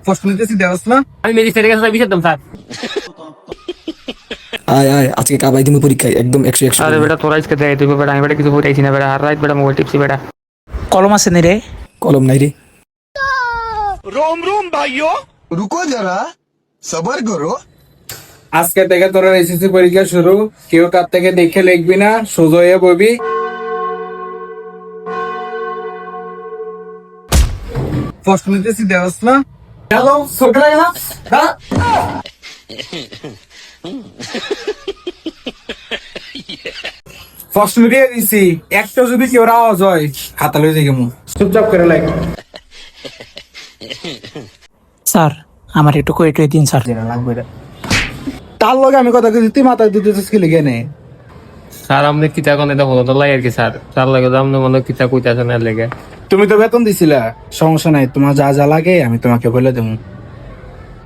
প্রশ্ন নিতেছি দেওয়াস না? আমি ম্যাজিস্ট্রেটের কাছে বিচার দাম স্যার। আয় আয় আজকে কাবাই দিমু পরীক্ষায় একদম 100 আরে বেটা তোরা আজকে দেয় তুই বেটা, আমি বেটা কিছু বইটাইছি না বেটা, আর রাত বেটা মোবাইল টিপছি বেটা। কলম আছে নি রে? কলম নাই রে। रुको जरा सबर करो। আজকে থেকে তোর এসএসসি পরীক্ষা শুরু। কেউ কার থেকে দেখে লিখবি না, সোজা হয়ে বলবি। প্রশ্ন নিতেছি দেওয়াস না? হ্যালো, ছোট লাগে না? হ্যাঁ? প্রশ্ন দিয়ে দিছি, একটা যদি কেউ আওয়াজ হয় হাতা লয়ে যাই কেমন, চুপচাপ করে লাগ। স্যার আমার একটু কয়ে টয়ে দিন স্যার। তার লগে আমি কথা কইছি, তুই মাথায় দিতে কি লিখে নে? স্যার আপনি কিতা কোন এটা হলো তো লাই আর কি স্যার, স্যার লাগে তো আপনি মনে কিতা কইতাছেন এর লেগে। তুমি তো বেতন দিছিলা, সমস্যা নাই, তোমার যা যা লাগে আমি তোমাকে বলে দেবো।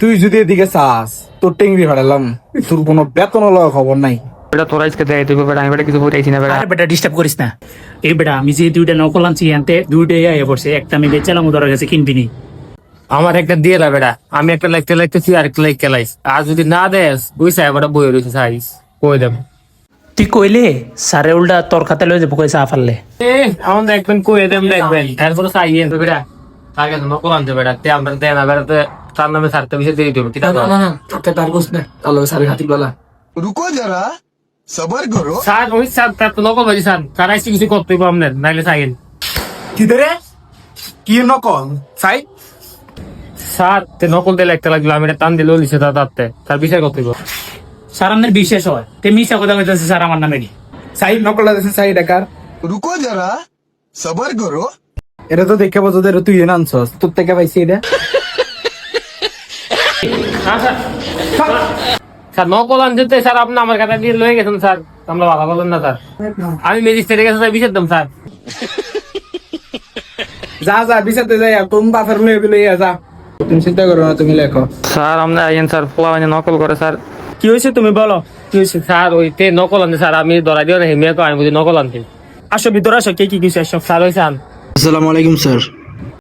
তুই যদি এদিকে চাস তোর টেঙ্গি ফাড়ালাম, তোর কোনো বেতন লওয়া খবর নাই। বেটা তোরা আজকে দেয় তুই বেটা, আমি বেটা কিছু বইটাইছি না বেটা। আরে বেটা ডিস্টার্ব করিস না। এই বেটা আমি যে দুইটা নকল আনছি আনতে দুইটাই আইয়া পড়ছে, একটা আমি বেচালাম ওদের কাছে কিনবি নি। আমার একটা দিয়ে লা বেটা, আমি একটা লাইকতে লাইতেছি আর একটা লাইক কেলাইস, আর যদি না দেস ওই সাহেব বেটা বই রয়েছে সাইজ কই দেব। তুই কইলে স্যারে উল্টা তোর খাতা লয়ে যাবো কইসা আফারলে। এখন দেখবেন কই দেব দেখবেন, এরপরে চাইয়েন তো বেটা, তার কাছে নকল আনতে বেটা, তে আমরা দেয় না বেটা, তার নামে ছাড়তে বেশি দেরি দেবো ঠিক আছে। তার কোস না তাহলে সারি হাতি বলা। रुको जरा सबर करो। স্যার ওই স্যার তার তো নকল বাজি স্যার, তার আইসি কিছু করতে হইব আপনার, নাইলে চাইয়েন। কি রে? কি নকল সাই? স্যার তে নকল দিয়ে লাগতে লাগলো, আমি এটা টান দিলেও লিখে তাতে তার বিষয় করতে হইব। স্যার আপনার বিশেষ হয় তে মিশা কথা কইতাছে স্যার আমার নামে নি। সাই নকল আছে, সাই ডাকার। रुको जरा सबर करो। এটা তো দেখে বোঝা যায় তুই এনে আনছস, তোর থেকে পাইছি এটা। স্যার নকল আনতে স্যার আপনি আমার কাছে দিয়ে লয়ে গেছেন স্যার, আমরা ভালো বলেন না স্যার। আমি ম্যাজিস্ট্রেটের কাছে বিচার দাম স্যার। যা যা বিচারতে যাই, কোন বাফের লয়ে লইয়া যা, তুমি চিন্তা করো না, তুমি লেখো। স্যার আপনি আইয়েন স্যার, পোলা মানে নকল করে স্যার। কি হয়েছে তুমি বলো কি হয়েছে? স্যার ওই তে নকল আনতে স্যার, আমি ধরা দিও না হেমিয়া তো আমি বুঝি নকল আনতে। আসো ভিতরে আসো, কে কি কিছু আসো। স্যার ওই স্যার আসসালামু আলাইকুম স্যার।